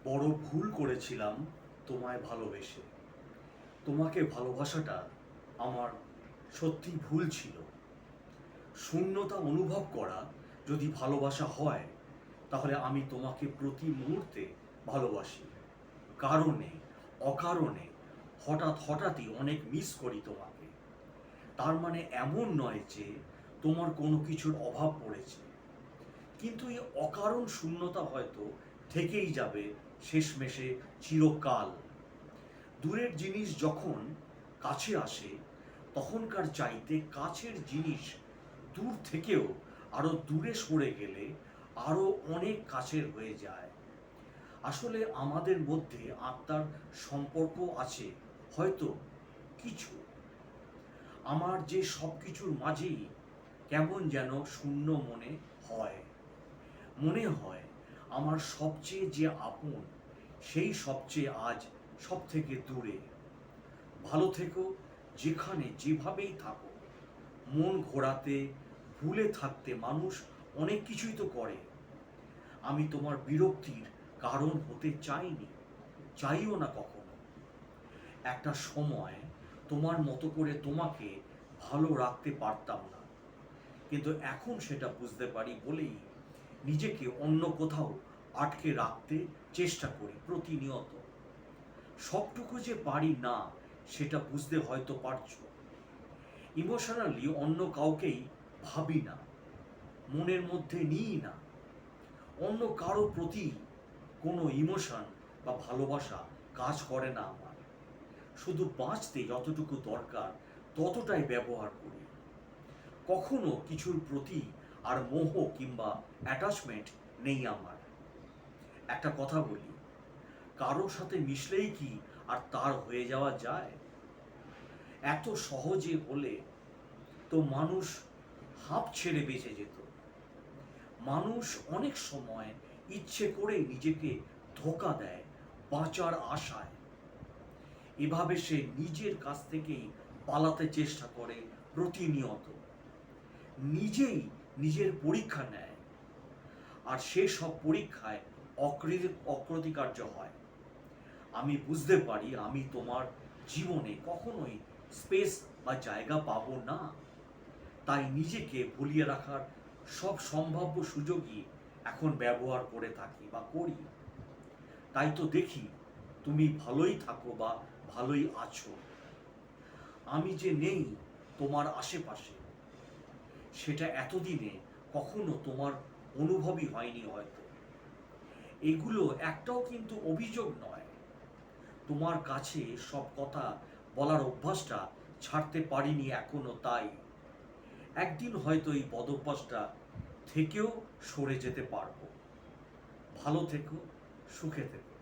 বড় ভুল করেছিলাম তোমায় ভালোবেসে। তোমাকে ভালোবাসাটা আমার সত্যি ভুল ছিল। শূন্যতা অনুভব করা যদি ভালোবাসা হয়, তাহলে আমি তোমাকে প্রতি মুহূর্তে ভালোবাসি। কারণে অকারণে হঠাৎ হঠাৎই অনেক মিস করি তোমাকে। তার মানে এমন নয় যে তোমার কোনো কিছুর অভাব পড়েছে, কিন্তু এই অকারণ শূন্যতা হয়তো থেকেই যাবে শেষমেশে চিরকাল। দূরের জিনিস যখন কাছে আসে, তখনকার চাইতে কাছের জিনিস দূর থেকেও আরো দূরে সরে গেলে আরো অনেক কাছের হয়ে যায়। আসলে আমাদের মধ্যে আত্মার সম্পর্ক আছে হয়তো কিছু। আমার যে সব কিছুর মাঝেই কেমন যেন শূন্য মনে হয়। মনে হয় আমার সবচেয়ে যে আপন, সেই সবচেয়ে আজ সব থেকে দূরে। ভালো থেকো, যেখানে যেভাবেই থাকো। মন ঘোরাতে, ভুলে থাকতে মানুষ অনেক কিছুই তো করে। আমি তোমার বিরক্তির কারণ হতে চাইনি, চাইও না কখনো। একটা সময় তোমার মতো করে তোমাকে ভালো রাখতে পারতাম না, কিন্তু এখন সেটা বুঝতে পারি বলেই নিজেকে অন্য কোথাও আটকে রাখতে চেষ্টা করি প্রতিনিয়ত। সবটুকু যে পারি না, সেটা বুঝতে হয়তো পারছো। ইমোশনালি অন্য কাউকেই ভাবি না, মনের মধ্যে নিই না। অন্য কারো প্রতি কোনো ইমোশন বা ভালোবাসা কাজ করে না আমার। শুধু বাঁচতে যতটুকু দরকার ততটাই ব্যবহার করি। কখনো কিছুর প্রতি আর মোহ কিংবা অ্যাটাচমেন্ট নেই আমার। একটা কথা বলি, কারোর সাথে মিশলেই কি আর তার হয়ে যাওয়া যায়? এত সহজে হলে তো মানুষ হাঁপ ছেড়ে বেঁচে যেত। মানুষ অনেক সময় ইচ্ছে করে নিজেকে ধোঁকা দেয় বাঁচার আশায়। এভাবে সে নিজের কাছ থেকেই পালাতে চেষ্টা করে প্রতিনিয়ত। নিজেই নিজের পরীক্ষা নেয়, আর সে সব পরীক্ষায় অকৃতকার্য হয়। আমি বুঝতে পারি আমি তোমার জীবনে কখনোই স্পেস বা জায়গা পাবো না। তাই নিজেকে ভুলিয়ে রাখার সব সম্ভাব্য সুযোগই এখন ব্যবহার করে থাকি বা করি। তাই তো দেখি তুমি ভালোই থাকো বা ভালোই আছো। আমি যে নেই তোমার আশেপাশে, সেটা এতদিনে কখনো তোমার অনুভবই হয়নি হয়তো। এগুলো একটাও কিন্তু অভিযোগ নয়। তোমার কাছে সব কথা বলার অভ্যাসটা ছাড়তে পারিনি এখনো, তাই একদিন হয়তো এই বদভ্যাসটা থেকেও সরে যেতে পারবো। ভালো থেকো, সুখে থেকো।